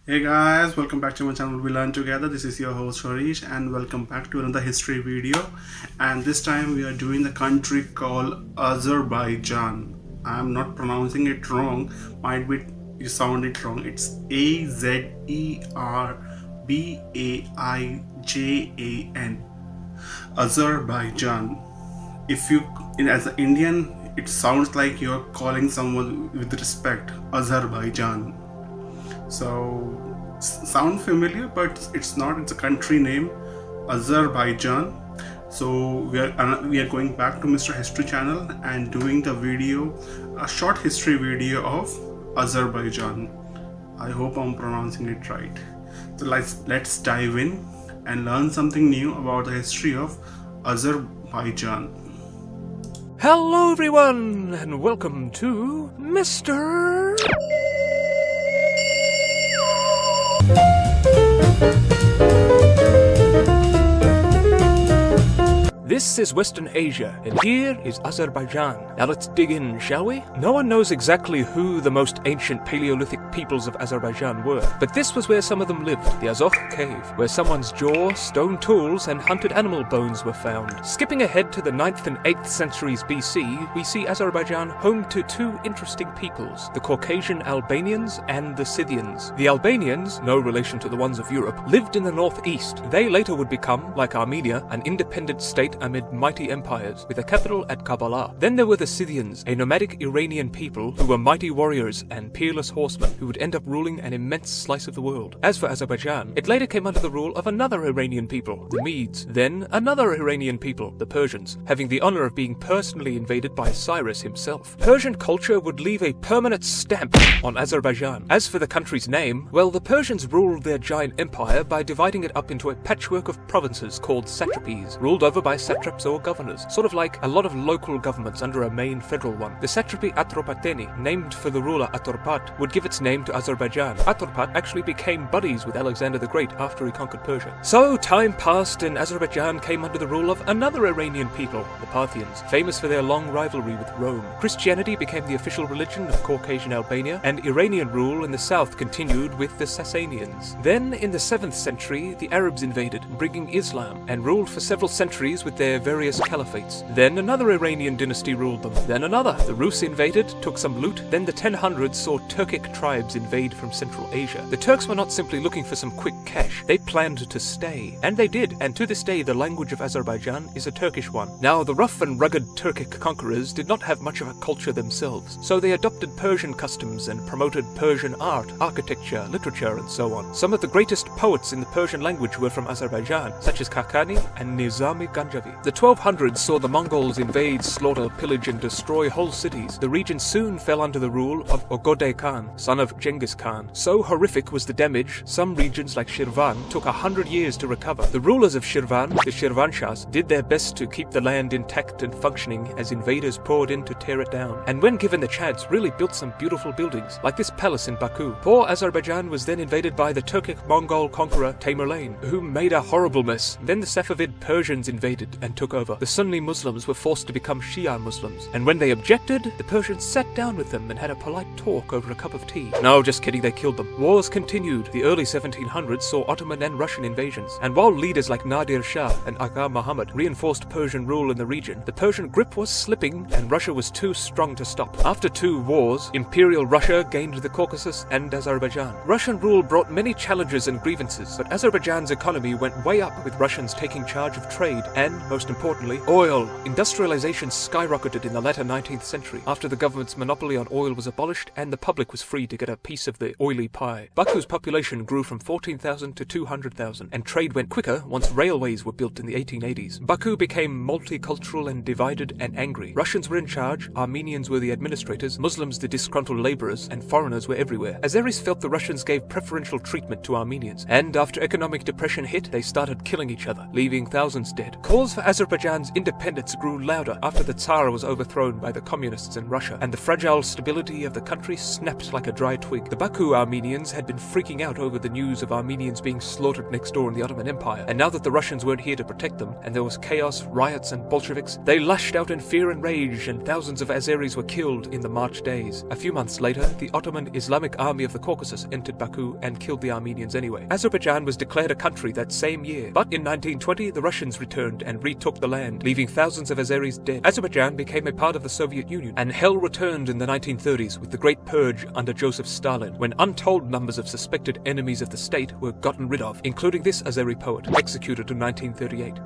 Hey guys, welcome back to my channel We Learn Together. This is your host Harish and welcome back to another history video. And this time we are doing the country called Azerbaijan. I'm not pronouncing it wrong, might be you sound it wrong. It's Azerbaijan. Azerbaijan. If you as an Indian, it sounds like you're calling someone with respect, Azerbaijan. So sound familiar, but it's not. It's a country name, Azerbaijan. So we are going back to Mr. History channel and doing the video, a short history video of Azerbaijan. I hope I'm pronouncing it right. So let's dive in and learn something new about the history of Azerbaijan. Hello everyone, and welcome to Mr. This is Western Asia, and here is Azerbaijan. Now let's dig in, shall we? No one knows exactly who the most ancient Paleolithic peoples of Azerbaijan were, but this was where some of them lived, the Azokh cave, where someone's jaw, stone tools, and hunted animal bones were found. Skipping ahead to the 9th and 8th centuries BC, we see Azerbaijan home to two interesting peoples, the Caucasian Albanians and the Scythians. The Albanians, no relation to the ones of Europe, lived in the northeast. They later would become, like Armenia, an independent state amid mighty empires, with a capital at Kabbalah. Then there were the Scythians, a nomadic Iranian people who were mighty warriors and peerless horsemen who would end up ruling an immense slice of the world. As for Azerbaijan, it later came under the rule of another Iranian people, the Medes. Then another Iranian people, the Persians, having the honor of being personally invaded by Cyrus himself. Persian culture would leave a permanent stamp on Azerbaijan. As for the country's name, well, the Persians ruled their giant empire by dividing it up into a patchwork of provinces called satrapies, ruled over by satraps or governors, sort of like a lot of local governments under a main federal one. The satrapy Atropateni, named for the ruler Aturpat, would give its name to Azerbaijan. Aturpat actually became buddies with Alexander the Great after he conquered Persia. So time passed and Azerbaijan came under the rule of another Iranian people, the Parthians, famous for their long rivalry with Rome. Christianity became the official religion of Caucasian Albania, and Iranian rule in the south continued with the Sasanians. Then, in the 7th century, the Arabs invaded, bringing Islam, and ruled for several centuries with their various caliphates. Then another Iranian dynasty ruled them. Then another. The Rus invaded, took some loot. Then the 1000s saw Turkic tribes invade from Central Asia. The Turks were not simply looking for some quick cash. They planned to stay. And they did. And to this day, the language of Azerbaijan is a Turkish one. Now, the rough and rugged Turkic conquerors did not have much of a culture themselves, so they adopted Persian customs and promoted Persian art, architecture, literature, and so on. Some of the greatest poets in the Persian language were from Azerbaijan, such as Kakani and Nizami Ganjavi. The 1200s saw the Mongols invade, slaughter, pillage, and destroy whole cities. The region soon fell under the rule of Ogode Khan, son of Genghis Khan. So horrific was the damage, some regions like Shirvan took 100 years to recover. The rulers of Shirvan, the Shirvanshahs, did their best to keep the land intact and functioning as invaders poured in to tear it down. And when given the chance, really built some beautiful buildings, like this palace in Baku. Poor Azerbaijan was then invaded by the Turkic Mongol conqueror Tamerlane, who made a horrible mess. Then the Safavid Persians invaded and took over. The Sunni Muslims were forced to become Shia Muslims, and when they objected, the Persians sat down with them and had a polite talk over a cup of tea. No, just kidding, they killed them. Wars continued. The early 1700s saw Ottoman and Russian invasions, and while leaders like Nadir Shah and Aga Muhammad reinforced Persian rule in the region, the Persian grip was slipping and Russia was too strong to stop. After 2 wars, Imperial Russia gained the Caucasus and Azerbaijan. Russian rule brought many challenges and grievances, but Azerbaijan's economy went way up with Russians taking charge of trade and, most importantly, oil. Industrialization skyrocketed in the latter 19th century after the government's monopoly on oil was abolished and the public was free to get a piece of the oily pie. Baku's population grew from 14,000 to 200,000, and trade went quicker once railways were built in the 1880s. Baku became multicultural and divided and angry. Russians were in charge, Armenians were the administrators, Muslims the disgruntled laborers, and foreigners were everywhere. Azeris felt the Russians gave preferential treatment to Armenians, and after economic depression hit, they started killing each other, leaving thousands dead. Cause for Azerbaijan's independence grew louder after the Tsar was overthrown by the communists in Russia, and the fragile stability of the country snapped like a dry twig. The Baku Armenians had been freaking out over the news of Armenians being slaughtered next door in the Ottoman Empire, and now that the Russians weren't here to protect them, and there was chaos, riots, and Bolsheviks, they lashed out in fear and rage, and thousands of Azeris were killed in the March days. A few months later, the Ottoman Islamic Army of the Caucasus entered Baku and killed the Armenians anyway. Azerbaijan was declared a country that same year, but in 1920 the Russians returned and retook the land, leaving thousands of Azeris dead. Azerbaijan became a part of the Soviet Union, and hell returned in the 1930s with the Great Purge under Joseph Stalin, when untold numbers of suspected enemies of the state were gotten rid of, including this Azeri poet, executed in 1938.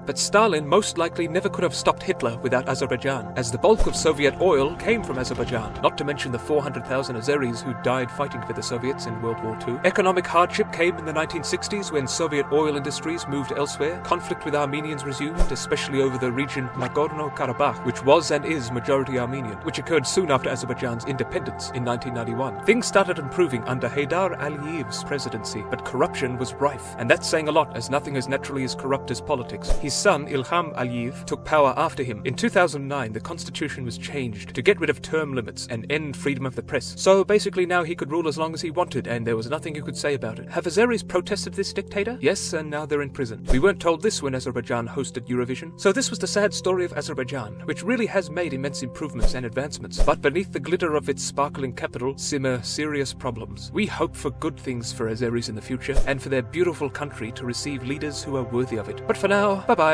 But Stalin most likely never could have stopped Hitler without Azerbaijan, as the bulk of Soviet oil came from Azerbaijan, not to mention the 400,000 Azeris who died fighting for the Soviets in World War II. Economic hardship came in the 1960s when Soviet oil industries moved elsewhere. Conflict with Armenians resumed, especially over the region Nagorno-Karabakh, which was and is majority Armenian, which occurred soon after Azerbaijan's independence in 1991. Things started improving under Heydar Aliyev's presidency, but corruption was rife, and that's saying a lot, as nothing is naturally as corrupt as politics. His son, Ilham Aliyev, took power after him. In 2009, the constitution was changed to get rid of term limits and end freedom of the press. So basically now he could rule as long as he wanted, and there was nothing you could say about it. Have Azeris protested this dictator? Yes, and now they're in prison. We weren't told this when Azerbaijan hosted Eurovision. So this was the sad story of Azerbaijan, which really has made immense improvements and advancements. But beneath the glitter of its sparkling capital simmer serious problems. We hope for good things for Azeris in the future, and for their beautiful country to receive leaders who are worthy of it. But for now, bye-bye.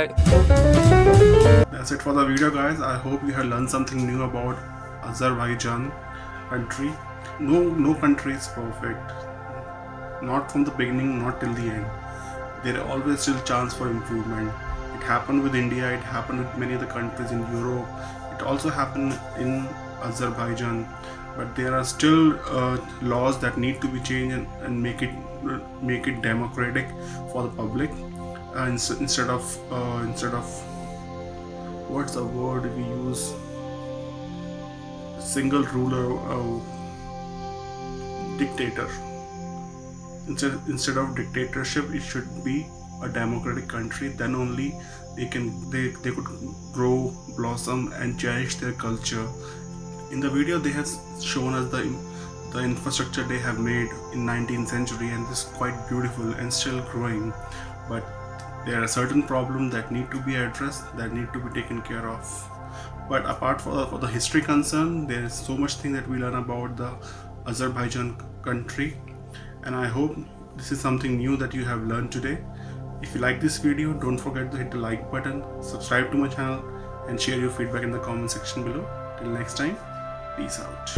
That's it for the video, guys. I hope you have learned something new about Azerbaijan country. No country is perfect. Not from the beginning, not till the end. There are always still chance for improvement. It happened with India, it happened with many other countries in Europe. It also happened in Azerbaijan. But there are still laws that need to be changed and make it democratic for the public. Instead of what's the word we use, single ruler, dictator. Instead of dictatorship, it should be a democratic country. Then only they could grow, blossom, and cherish their culture. In the video, they have shown us the infrastructure they have made in 19th century, and this is quite beautiful and still growing. But there are certain problems that need to be addressed, that need to be taken care of. But apart for the history concern, there is so much thing that we learn about the Azerbaijan country, and I hope this is something new that you have learned today. If you like this video, don't forget to hit the like button, subscribe to my channel, and share your feedback in the comment section below. Till next time, peace out.